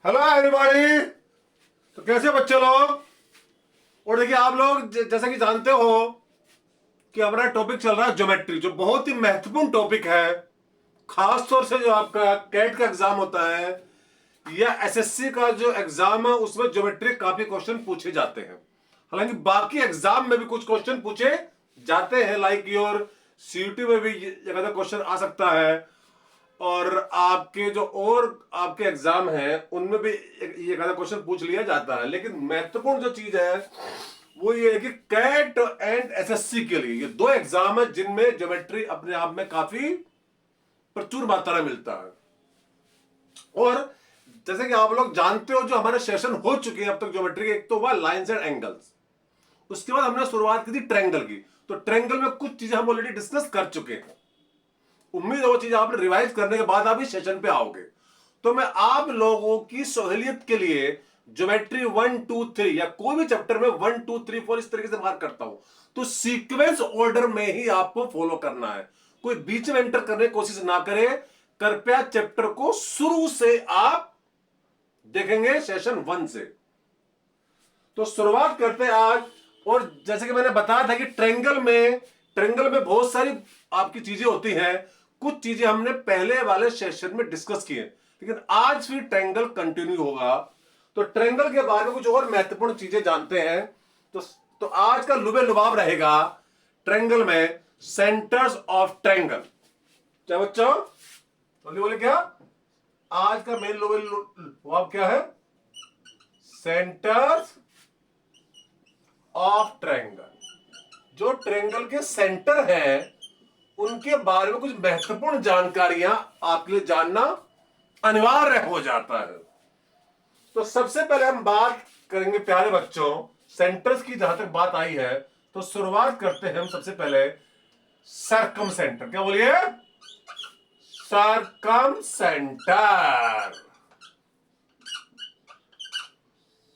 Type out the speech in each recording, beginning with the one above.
Hello everybody. तो कैसे बच्चे लोग। और देखिए आप लोग जैसा कि जानते हो कि हमारा टॉपिक चल रहा है ज्योमेट्री, जो बहुत ही महत्वपूर्ण टॉपिक है। खास तौर से जो आपका कैट का एग्जाम होता है या एसएससी का जो एग्जाम है उसमें ज्योमेट्री काफी क्वेश्चन पूछे जाते हैं। हालांकि बाकी एग्जाम में भी कुछ क्वेश्चन पूछे जाते हैं, लाइक योर सीयूटी में भी ज्यादा क्वेश्चन आ सकता है, और आपके जो और आपके एग्जाम हैं उनमें भी ये क्वेश्चन पूछ लिया जाता है। लेकिन महत्वपूर्ण जो चीज है वो ये है कि कैट एंड एसएससी के लिए ये दो एग्जाम है जिनमें ज्योमेट्री अपने आप में काफी प्रचुर मात्रा में मिलता है। और जैसे कि आप लोग जानते हो जो हमारे सेशन हो चुके हैं अब तक ज्योमेट्री के, एक तो हुआ लाइंस एंड एंगल्स, उसके बाद हमने शुरुआत की थी ट्रायंगल की। तो ट्रायंगल में कुछ चीजें हम ऑलरेडी डिस्कस कर चुके हैं। उम्मीद है वो चीज आपने रिवाइज करने के बाद आप इस सेशन पे आओगे। तो मैं आप लोगों की सहूलियत के लिए ज्योमेट्री 1 2 3 या कोई भी चैप्टर में 1 2 3 4 इस तरीके से मार्क करता हूं। तो सीक्वेंस ऑर्डर में ही आपको फॉलो करना है, कोई बीच में एंटर करने की कोशिश ना करें। कृपया चैप्टर को शुरू से आप देखेंगे सेशन 1 से। तो शुरुआत करते हैं आज। और जैसे कि मैंने बताया था कि ट्रायंगल में बहुत सारी आपकी चीजें होती हैं। कुछ चीजें हमने पहले वाले सेशन में डिस्कस की है, लेकिन आज फिर ट्रायंगल कंटिन्यू होगा। तो ट्रायंगल के बारे में कुछ और महत्वपूर्ण चीजें जानते हैं। तो आज का लुबे लुबाब रहेगा ट्रायंगल में सेंटर्स ऑफ ट्रायंगल। क्या बच्चों बोलिए बोले क्या आज का मेन लुबे लुबाब क्या है? Centres of triangle. जो ट्रायंगल के सेंटर हैं उनके बारे में कुछ महत्वपूर्ण जानकारियां आपके लिए जानना अनिवार्य हो जाता है। तो सबसे पहले हम बात करेंगे प्यारे बच्चों सेंटर्स की। जहां तक बात आई है तो शुरुआत करते हैं हम सबसे पहले सरकम सेंटर। क्या बोलिए? सरकम सेंटर।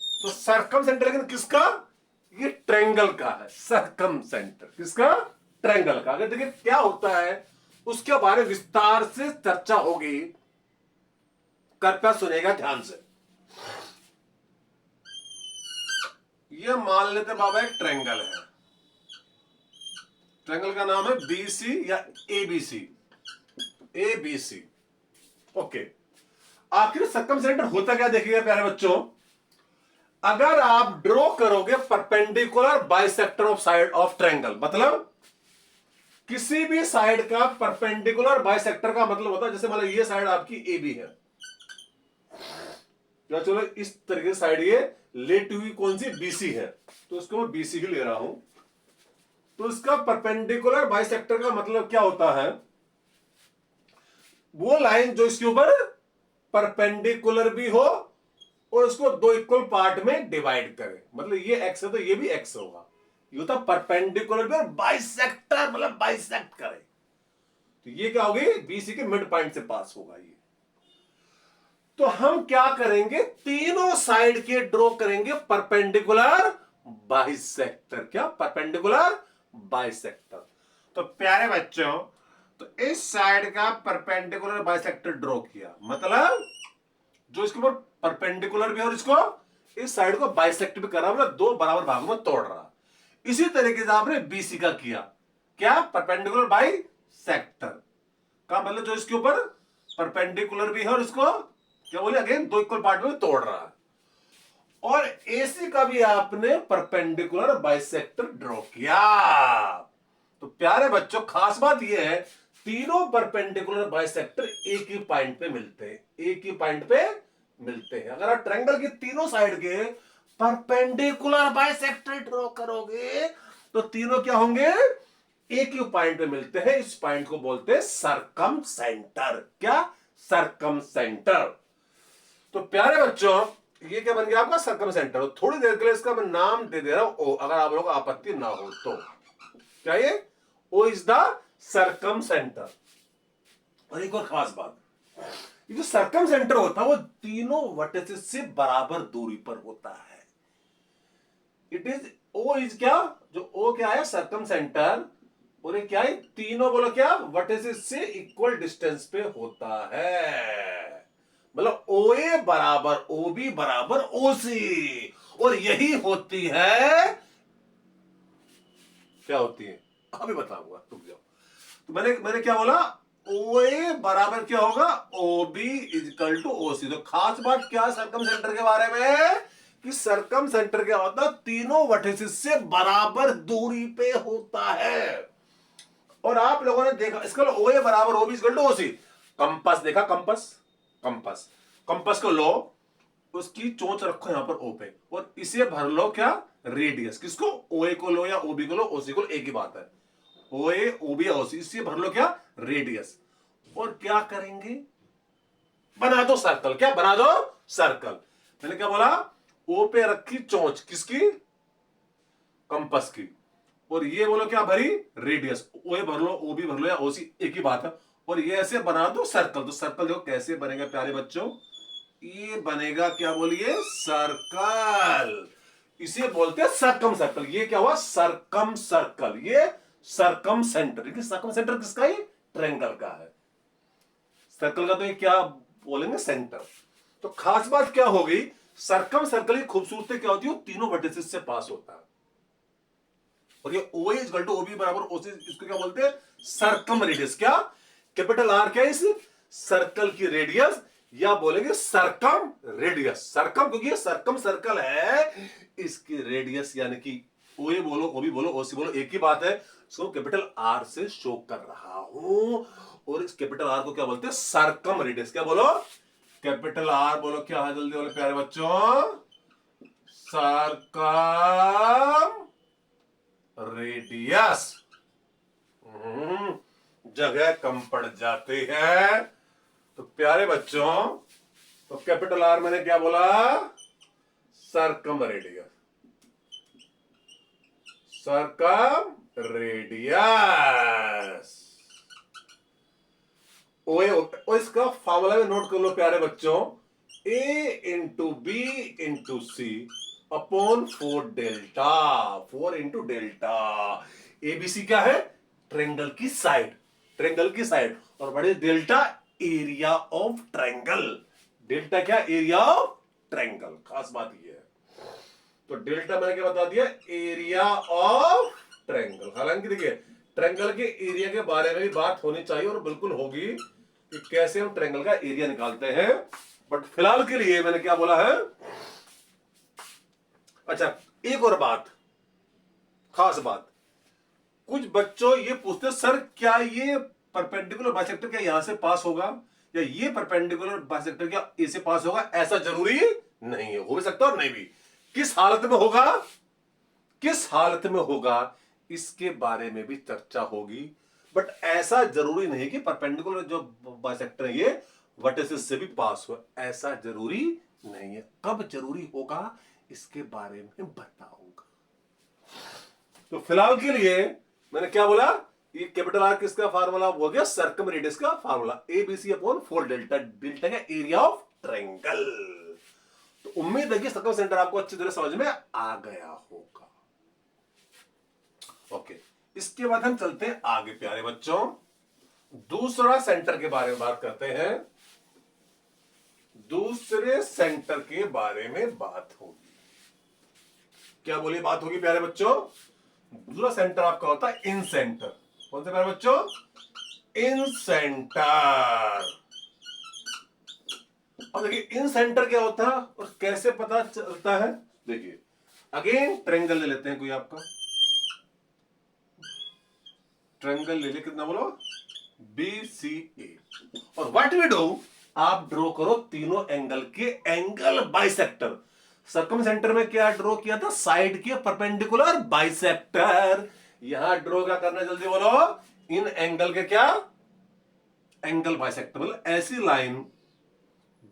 तो सरकम सेंटर लेकिन किसका? ये ट्रायंगल का है। सरकम सेंटर किसका? ट्रायंगल का। अगर देखिए क्या होता है उसके बारे में विस्तार से चर्चा होगी, कृपया सुनेगा ध्यान से। ये मान लेते बाबा एक ट्रायंगल है। ट्रायंगल का नाम है बीसी या एबीसी। ABC okay. आखिर सरकम सेंटर होता क्या देखिएगा प्यारे बच्चों। अगर आप ड्रॉ करोगे perpendicular bisector of side of triangle, मतलब किसी भी साइड का परपेंडिकुलर बाइसेक्टर का मतलब होता है जैसे मान लो ये साइड आपकी ए बी है, या चलो इस तरीके से साइड ये लेटी हुई कौन सी बीसी है, तो इसको मैं बीसी ही ले रहा हूं। तो इसका परपेंडिकुलर बाइसेक्टर का मतलब क्या होता है? वो लाइन जो इसके ऊपर परपेंडिकुलर भी हो और इसको दो इक्वल पार्ट में डिवाइड करे। मतलब ये एक्स है तो ये भी एक्स होगा। ये होता परपेंडिकुलर भी और बाइसेक्टर मतलब बाइसेक्ट करे। तो ये क्या होगी? बीसी के मिड पॉइंट से पास होगा ये। तो हम क्या करेंगे? तीनों साइड के ड्रॉ करेंगे परपेंडिकुलर बाइसेक्टर। क्या? Perpendicular bisector. तो प्यारे बच्चों तो इस साइड का परपेंडिकुलर बाइसेक्टर ड्रॉ किया, मतलब जो इसके ऊपर परपेंडिकुलर भी है और इसको इस साइड को बाइसेक्ट भी कर रहा, मतलब दो बराबर भागों में तोड़ रहा। इसी तरीके से आपने बीसी का किया। क्या? परपेंडिकुलर बाइसेक्टर का मतलब जो इसके ऊपर परपेंडिकुलर भी है और इसको क्या बोले अगेन दो इक्वल पार्ट में तोड़ रहा है। और एसी का भी आपने परपेंडिकुलर बाइसेक्टर ड्रॉ किया। तो प्यारे बच्चों खास बात यह है तीनों परपेंडिकुलर बाइसेक्टर एक ही पॉइंट पे मिलते हैं, एक ही पॉइंट पे मिलते हैं। अगर आप ट्रायंगल के तीनों साइड के परपेंडिकुलर बाइसेक्टर ड्रॉ करोगे तो तीनों क्या होंगे? एक ही पॉइंट पे मिलते हैं। इस पॉइंट को बोलते हैं सरकम सेंटर। क्या? सरकम सेंटर। तो प्यारे बच्चों ये क्या बन गया आपका? सरकम सेंटर। थोड़ी देर के लिए इसका मैं नाम दे दे रहा हूं ओ, अगर आप लोगों को आपत्ति ना हो तो। क्या ये? O is the circumcentre. और एक और खास बात, ये जो सरकम सेंटर होता है वो तीनों वर्टिसेस से बराबर दूरी पर होता है। इट इज ओ इज क्या? जो ओ क्या है? सरकम सेंटर। और ये क्या है? तीनों बोलो क्या? वर्टिसेस से इक्वल डिस्टेंस पे होता है। मतलब ओ ए बराबर ओ बी बराबर ओ सी, और यही होती है, क्या होती है अभी बताऊंगा, रुक जाओ। तो मैंने क्या बोला, ओ ए बराबर क्या होगा, O B equal to O C. तो खास बात क्या सरकम सेंटर के बारे में, कि सरकम सेंटर क्या होता है, तीनों वर्टिसेस से बराबर दूरी पे होता है। और आप लोगों ने देखा इसका ओ ए बराबर O B equal to O C, compass देखा, कंपास कंपास कंपास को लो, उसकी चोंच रखो यहां पर ओ पे, और इसे भर लो क्या, रेडियस। किसको, ओ ए को लो या ओ बी को लो, ओ सी को लो, एक ही बात है, ओ ए ओ बी ओ सी, इससे भर लो क्या, रेडियस। और क्या करेंगे, बना दो सर्कल। क्या बना दो, सर्कल। मैंने क्या बोला, ओ पे रखी चोंच किसकी, कंपास की, और ये बोलो क्या भरी, रेडियस। ओ ए भर लो, ओ बी भर लो या ओ सी, एक ही बात है। और ये ऐसे बना दो सर्कल। तो सर्कल देखो कैसे बनेगा प्यारे बच्चों, ये बनेगा क्या बोलिए, सर्कल। इसे बोलते हैं सरकम सर्कल। ये क्या हुआ, सरकम सर्कल, ये सरकम सेंटर। सरकम सेंटर किसका है, ट्रायंगल का है। सर्कल का तो ये क्या बोलेंगे, सेंटर। तो खास बात क्या होगी, सरकम सर्कल की खूबसूरती क्या होती है, तीनों वर्टिसेस से पास होता है। और ये O is equal to O B बराबर ओ सी, इसको क्या बोलते हैं, सरकम रेडियस। क्या, कैपिटल आर क्या है इस सर्कल की रेडियस, या बोलेंगे सरकम रेडियस। सरकम क्योंकि ये सरकम सर्कल है, इसकी रेडियस यानी कि ओ ए बोलो ओ बी बोलो ओ सी बोलो, एक ही बात है। इसको कैपिटल आर से शो कर रहा हूं, और इस कैपिटल आर को क्या बोलते हैं, सरकम रेडियस। क्या बोलो, कैपिटल आर बोलो, क्या है जल्दी बोलो प्यारे बच्चों, सरकम रेडियस। जगह कम पड़ जाती है। तो प्यारे बच्चों, तो कैपिटल आर मैंने क्या बोला, सरकम रेडियस, सरकम रेडियस। ओ इसका फॉर्मूला में नोट कर लो प्यारे बच्चों, A into B into C upon 4 delta, 4 into delta. ABC क्या है, ट्रायंगल की साइड, ट्रायंगल की साइड, और बड़े delta area of triangle. Delta क्या, एरिया ऑफ ट्रायंगल। खास बात ये है। तो डेल्टा मैंने क्या बता दिया, एरिया ऑफ ट्रायंगल। हालांकि देखिए ट्रायंगल के एरिया के बारे में भी बात होनी चाहिए, और बिल्कुल होगी, कि कैसे हम ट्रायंगल का एरिया निकालते हैं। बट फिलहाल के लिए मैंने क्या बोला है, अच्छा एक और बात, खास बात, कुछ बच्चों ये पूछते सर क्या ये परपेंडिकुलर बाइसेक्टर क्या यहां से पास होगा, या ये परपेंडिकुलर बाइसेक्टर क्या ए से पास होगा। ऐसा जरूरी नहीं है, हो भी सकता और नहीं भी। किस हालत में होगा, किस हालत में होगा, इसके बारे में भी चर्चा होगी। बट ऐसा जरूरी नहीं कि परपेंडिकुलर जो बाइसेक्टर है ये वर्टिसेस से भी पास हो, ऐसा जरूरी नहीं है। कब जरूरी होगा इसके बारे में बताऊंगा। तो फिलहाल के लिए मैंने क्या बोला, ये कैपिटल आर किसका फार्मूला हो गया, सर्कम रेडियस का formula, ABC upon 4 delta, delta का एरिया ऑफ ट्रायंगल। तो उम्मीद है कि सर्कम सेंटर आपको अच्छी तरह समझ में आ गया होगा। ओके, इसके बाद हम चलते हैं आगे प्यारे बच्चों, दूसरा सेंटर के बारे में बात करते हैं। दूसरे सेंटर के बारे में बात होगी। क्या बोलिए बात होगी प्यारे बच्चों, दूसरा सेंटर आपका होता है इन सेंटर। कौन सा प्यारे बच्चों, इन सेंटर। अब देखिए इन सेंटर क्या होता है और कैसे पता चलता है। देखिए अगेन ट्रायंगल ले लेते हैं, कोई आपका ट्रायंगल ले ले, कितना बोलो, BCA। और व्हाट वी डू, आप ड्रॉ करो तीनों एंगल के एंगल बाइसेक्टर। सर्कम सेंटर में क्या ड्रॉ किया था, साइड के परपेंडिकुलर बाइसेक्टर। यहां ड्रॉ क्या करना है जल्दी बोलो, इन एंगल के क्या, एंगल बाइसेक्टर। मतलब ऐसी लाइन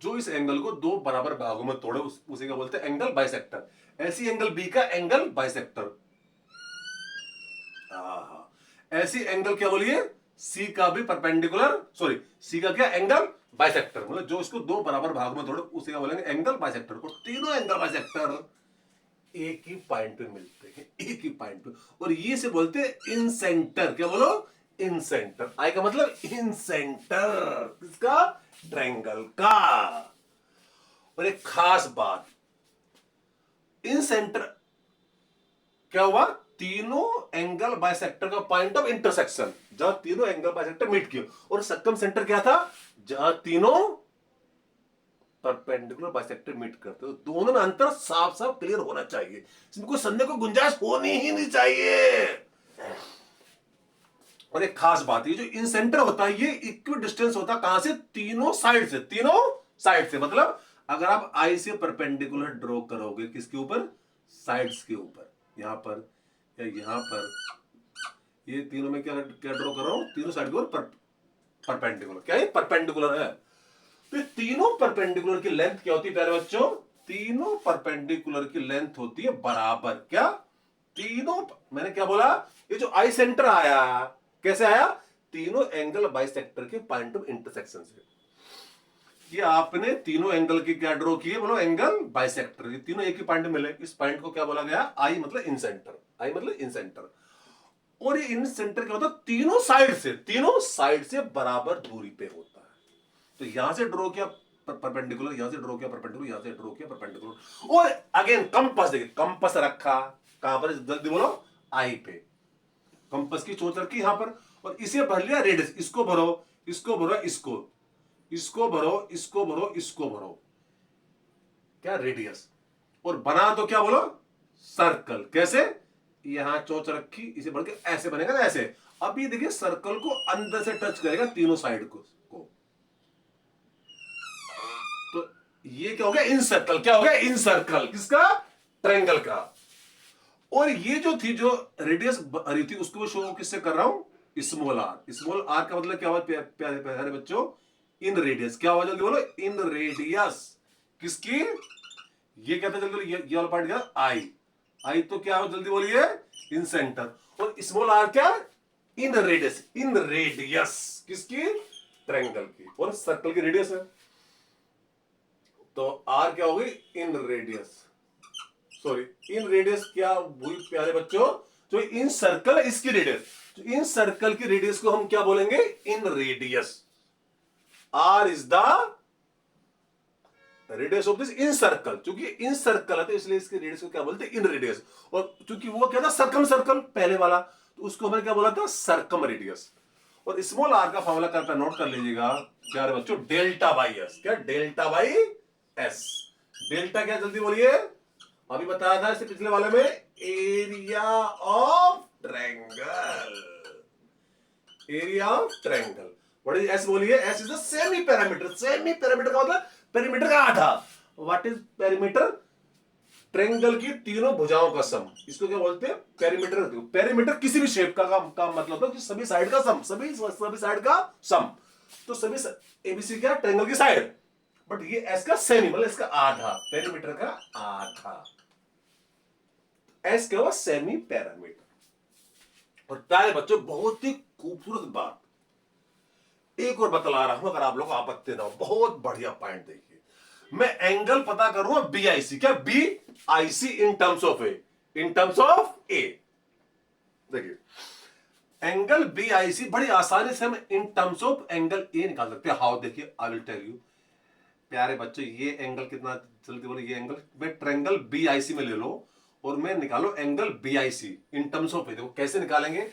जो इस एंगल को दो बराबर भागों में तोड़े, उसे क्या बोलते हैं, एंगल बाइसेक्टर। ऐसी एंगल बी का एंगल बाइसेक्टर। ऐसी एंगल क्या बोलिए, सी का भी परपेंडिकुलर, सॉरी सी का क्या, एंगल बाइसेक्टर। मतलब जो इसको दो बराबर भाग में तोड़े उसे क्या बोलेंगे, एंगल बाइसेक्टर। और तीनों एंगल बाइसेक्टर एक ही पॉइंट पे मिलते हैं, एक ही पॉइंट पे, और ये से बोलते हैं इन सेंटर। क्या बोलो, इन सेंटर। आई का मतलब इन सेंटर किसका, ट्रायंगल का। और एक खास बात, इन सेंटर क्या हुआ, तीनों एंगल बाइसेक्टर का पॉइंट ऑफ इंटरसेक्शन, जहां तीनों एंगल बाइसेक्टर मीट किए, और सक्कम सेंटर क्या था, जहां तीनों परपेंडिकुलर बाइसेक्टर मीट करते हो। दोनों में अंतर साफ साफ क्लियर होना चाहिए, इसमें कोई संदेह को गुंजाइश होनी ही नहीं चाहिए। और एक खास बात, ये जो इन सेंटर होता है ये इक्वी डिस्टेंस होता है कहां से, तीनों साइड से, तीनों साइड से। मतलब अगर आप आई से परपेंडिकुलर ड्रॉ करोगे किसके ऊपर, साइड्स के ऊपर, यहां पर या यहां पर, ये तीनों में क्या क्या ड्रॉ कर रहा हूं, तीनों साइड के ऊपर परपेंडिकुलर, क्या ये परपेंडिकुलर है। तो तीनों परपेंडिकुलर की लेंथ क्या होती है प्यारे बच्चों, तीनों परपेंडिकुलर की लेंथ होती है बराबर, क्या, तीनों, मैंने क्या बोला, ये जो आई सेंटर आया कैसे आया, तीनों एंगल बाइसेक्टर के पॉइंट ऑफ इंटरसेक्शन से। ये आपने तीनों एंगल की क्या ड्रॉ किए, बोलो एंगल बाइसेक्टर, ये तीनों एक ही पॉइंट मिले, इस पॉइंट को क्या बोला गया, आई मतलब इन सेंटर, आई मतलब इन सेंटर। और ये इन सेंटर क्या होता है, तीनों साइड से बराबर दूरी पे होता है। तो यहां से ड्रॉ किया परपेंडिकुलर, यहां से ड्रॉ किया परपेंडिकुलर, यहां से ड्रॉ किया परपेंडिकुलर। और अगेन कंपास, देखिए कंपास रखा कहां पर, जल्दी बोलो, आई पे, कंपास की चोट रखी यहां पर, और इसे भर लिया रेडियस, इसको भरो, इसको भरो, इसको भरो, इसको भरो, इसको भरो, क्या रेडियस, और बना तो क्या बोलो, सर्कल। कैसे, यहां चोच रखी, इसे बढ़ के ऐसे बनेगा ना, ऐसे। अब ये देखिए सर्कल को अंदर से टच करेगा तीनों साइड को। तो ये क्या हो गया, इन सर्कल, क्या हो गया, इन सर्कल, किसका, ट्रायंगल का। और ये जो थी, जो रेडियस भरी थी, उसको शो किससे कर रहा हूं, स्मॉल आर। स्मॉल आर का मतलब क्या हुआ प्यारे प्यारे बच्चों, इन रेडियस, क्या हुआ जल्दी बोलो, इन रेडियस किसकी, ये कहते हैं जल्दी, ये वाला पार्ट क्या, आई, आई तो क्या हो जल्दी बोलिए, इन सेंटर, और स्मॉल आर क्या, इन रेडियस, इन रेडियस किसकी, ट्रायंगल की, और सर्कल की रेडियस है। तो आर क्या होगी, इन रेडियस, सॉरी इन रेडियस क्या हुई प्यारे बच्चों, जो इन सर्कल इसकी रेडियस, तो इन सर्कल की रेडियस को हम क्या बोलेंगे, inradius. R is the radius of this incircle, क्योंकि इन सर्कल है तो इसलिए इसके रेडियस को क्या बोलते हैं, इन रेडियस। और क्योंकि वो क्या था, सर्कम सर्कल पहले वाला, तो उसको हमने क्या बोला था, सर्कम रेडियस। और स्मॉल आर का फॉर्मूला करता नोट कर लीजिएगा प्यारे बच्चों, डेल्टा बाई एस, क्या, डेल्टा बाई एस। डेल्टा क्या जल्दी बोलिए, अभी बताया था इससे पिछले वाले में, area of triangle, area of triangle. What is S बोलिए, S is the semi parameter, semi parameter का मतलब पेरीमीटर का आधा। व्हाट इज पेरीमीटर, ट्रायंगल की तीनों भुजाओं का सम, इसको क्या बोलते हैं, पेरीमीटर। पेरीमीटर किसी भी शेप का मतलब होता है सभी साइड का सम, सभी साइड का सम। तो सभी एबीसी क्या, ट्रायंगल की साइड, बट ये एस का सेमी मतलब इसका आधा, पेरीमीटर का आधा, एस क्या हुआ, सेमी पैरामीटर। और प्यारे बच्चों बहुत ही खूबसूरत बात एक और बतला रहा हूं, अगर आप लोग आपत्ति ना हो, बहुत बढ़िया पॉइंट देखिए। मैं एंगल पता करूंगा बीआईसी, क्या, BIC in terms of A, in terms of A. देखिए एंगल बीआईसी बड़ी आसानी से हम in terms of angle A निकाल सकते हैं। हाउ, देखिए आई विल टेल यू प्यारे बच्चों, ये एंगल कितना जल्दी बोलो, ये एंगल मैं ट्रायंगल बीआईसी में ले लो और मैं निकालो angle BIC in terms of A. देखो कैसे निकालेंगे,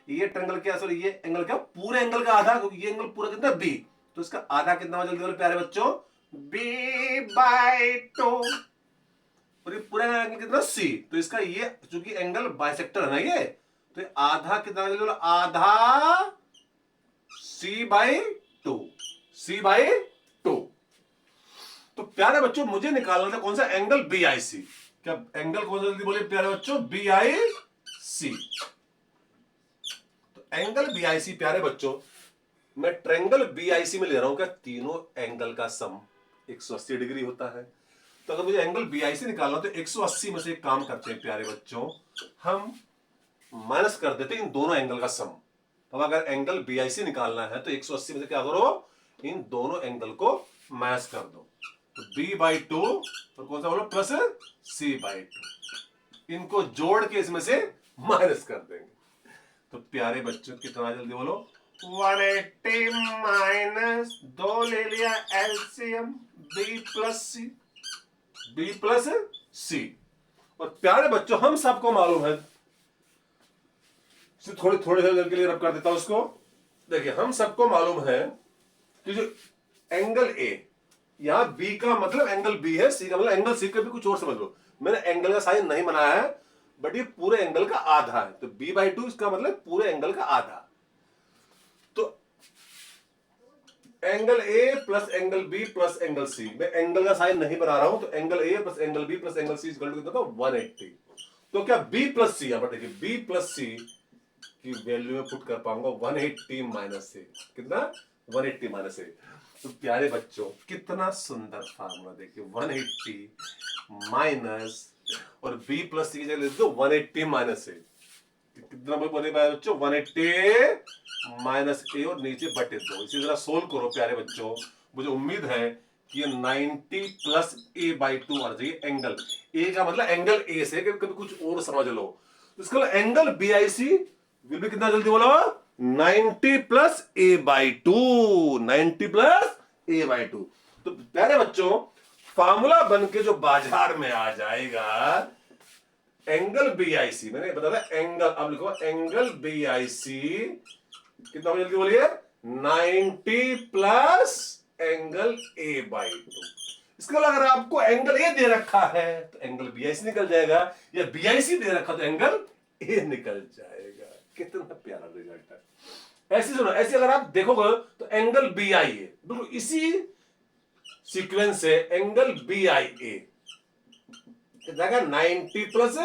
ये ट्रायंगल क्या, सॉरी ये एंगल क्या, पूरे एंगल का आधा, क्योंकि ये एंगल पूरा कितना बी, तो इसका आधा कितना जल्दी बोलो प्यारे बच्चों, बी बाई 2, और ये पूरा एंगल कितना सी, तो इसका ये चूंकि एंगल बाइसेक्टर है ना ये, तो ये आधा कितना जल्दी बोलो, आधा सी बाई 2, सी बाई 2। तो प्यारे बच्चों मुझे निकालना था कौन सा, एंगल बीआईसी, क्या एंगल कौन सा जल्दी बोले प्यारे बच्चों, बीआईसी। तो एंगल बीआईसी प्यारे बच्चों मैं ट्रायंगल बीआईसी में ले रहा हूं, क्या तीनों एंगल का सम 180 डिग्री होता है। तो अगर मुझे एंगल बीआईसी निकालना तो 180 में से एक काम करते हैं प्यारे बच्चों, हम माइनस कर देते इन दोनों एंगल का सम। अब अगर एंगल बीआईसी निकालना है तो 180 में से क्या करो, इन दोनों एंगल को माइनस कर दो, तो बी बाई 2 और कौन सा बोलो प्लस सी बाई 2, इनको जोड़ के इसमें से माइनस कर देंगे। तो प्यारे बच्चों कितना जल्दी बोलो, 180 माइनस 2 ले लिया एलसीएम बी प्लस सी, बी प्लस सी। और प्यारे बच्चों हम सबको मालूम है, थोड़ी थोड़ी देर के लिए रब कर देता हूं उसको। देखिए हम सबको मालूम है कि जो एंगल ए, यहां बी का मतलब एंगल बी है, सी का मतलब एंगल सी, का भी कुछ और समझ लो। मैंने एंगल का साइन नहीं बनाया है, बट ये पूरे एंगल का आधा है, तो b/2 इसका मतलब पूरे एंगल का आधा। तो angle A plus angle B plus angle C, मैं एंगल का साइन नहीं बना रहा हूं, तो angle A plus angle B plus angle C equal to कितना था 180। तो क्या b प्लस सी, यहां पर देखिए b प्लस सी की वैल्यू में पुट कर पाऊंगा 180 माइनस से, कितना 180 माइनस से। तो प्यारे बच्चों कितना सुंदर फार्मूला, देखिए 180 माइनस और b प्लस सी की जगह लिख दो 180 माइनस से, कितना बोले बच्चों 180 माइनस ए और नीचे बटे 2। इसी तरह सोल्व करो प्यारे बच्चों, मुझे उम्मीद है कि ये 90 प्लस a/2 आ जाएगी। एंगल ए का मतलब एंगल ए से, कभी कुछ और समझ लो, तो इसका एंगल BIC विल भी कितना, जल्दी बोलो 90 प्लस a/2, 90 प्लस a/2। तो प्यारे बच्चों फार्मूला बन के जो बाजार में आ जाएगा एंगल BIC, मैंने बताया एंगल, अब लिखो एंगल BIC कितना, जल्दी बोलिए 90 प्लस एंगल a/2। इसके अलावा अगर आपको एंगल ए दे रखा है तो एंगल BIC निकल जाएगा, या BIC दे रखा तो एंगल ए निकल जाएगा। कितना प्यारा रिजल्ट है। ऐसे सुनो, ऐसे अगर आप देखोगे तो एंगल BI है, बिल्कुल इसी सीक्वेंस से एंगल BIA कितना, 90 प्लस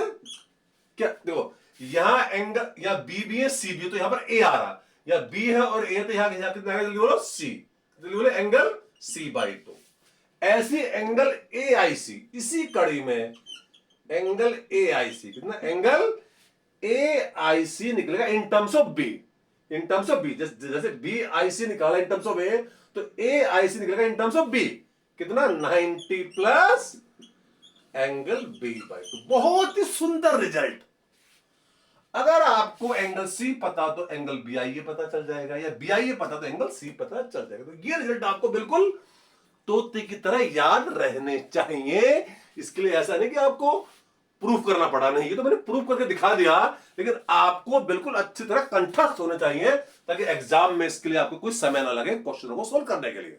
क्या, देखो यहां एंगल, या बी भी है सी भी है, तो यहां पर ए आ रहा, या बी है और ए, तो यहां कितना है, जल्दी बोलो सी, जल्दी बोलो एंगल C/2। ऐसी एंगल AIC, इसी कड़ी में एंगल AIC कितना, एंगल AIC निकलेगा in terms of B, in terms of B, जैसे BIC निकाला इन टर्म्स ऑफ ए, तो AIC निकलेगा इन टर्म्स ऑफ बी, कितना 90 प्लस एंगल B/2। बहुत ही सुंदर रिजल्ट। अगर आपको एंगल C पता तो एंगल BIA पता चल जाएगा, या BIA पता तो एंगल C पता चल जाएगा। तो ये रिजल्ट आपको बिल्कुल तोते की तरह याद रहने चाहिए। इसके लिए ऐसा नहीं कि आपको प्रूफ करना पड़ा, नहीं, ये तो मैंने प्रूफ करके दिखा दिया, लेकिन आपको बिल्कुल अच्छी तरह कंठस्थ होने चाहिए, ताकि एग्जाम में इसके लिए आपको कोई समय ना लगे क्वेश्चनों को सोल्व करने के लिए।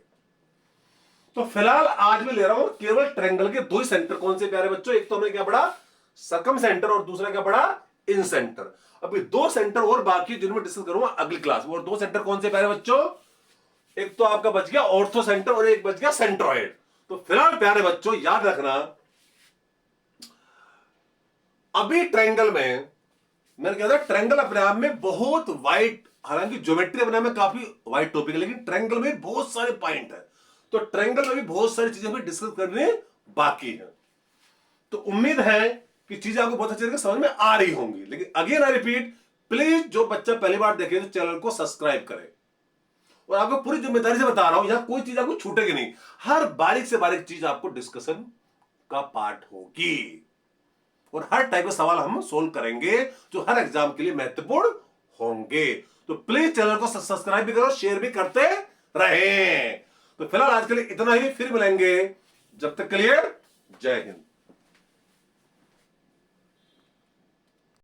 तो फिलहाल आज मैं ले रहा हूं केवल ट्रायंगल के दो ही सेंटर। कौन से प्यारे बच्चों, एक तो हमने क्या पढ़ा सर्कम सेंटर, और दूसरा क्या पढ़ा इन सेंटर। अभी दो सेंटर और बाकी जिनमें डिस्कस करूंगा अगली क्लास में। और दो सेंटर कौन से प्यारे बच्चों, एक तो आपका बच गया ऑर्थो सेंटर और एक बच गया सेंट्रॉइड। तो फिलहाल प्यारे बच्चों याद रखना, अभी ट्रायंगल में मैंने कहा था ट्रायंगल अपने आप में बहुत वाइड, हालांकि ज्योमेट्री अपने आप में काफी वाइड टॉपिक है, लेकिन ट्रायंगल में बहुत सारे पॉइंट है, तो ट्रायंगल में भी बहुत सारी चीजें हमें डिस्कस करने बाकी है। तो उम्मीद है कि चीजें आपको बहुत अच्छी तरीके से समझ में आ रही होंगी। लेकिन अगेन आई रिपीट, प्लीज जो बच्चा पहली बार देखे तो चैनल को सब्सक्राइब करे, और आपको पूरी जिम्मेदारी से बता रहा हूं, यहां कोई चीज आपको छूटेगी नहीं, हर बारीक से बारीक चीज आपको डिस्कशन का पार्ट होगी, और हर टाइप का सवाल हम सोल्व करेंगे जो हर एग्जाम के लिए महत्वपूर्ण होंगे। तो प्लीज चैनल को सब्सक्राइब भी करो, शेयर भी करते रहें। तो फिलहाल आज के लिए इतना ही, फिर मिलेंगे, जब तक के लिए जय हिंद।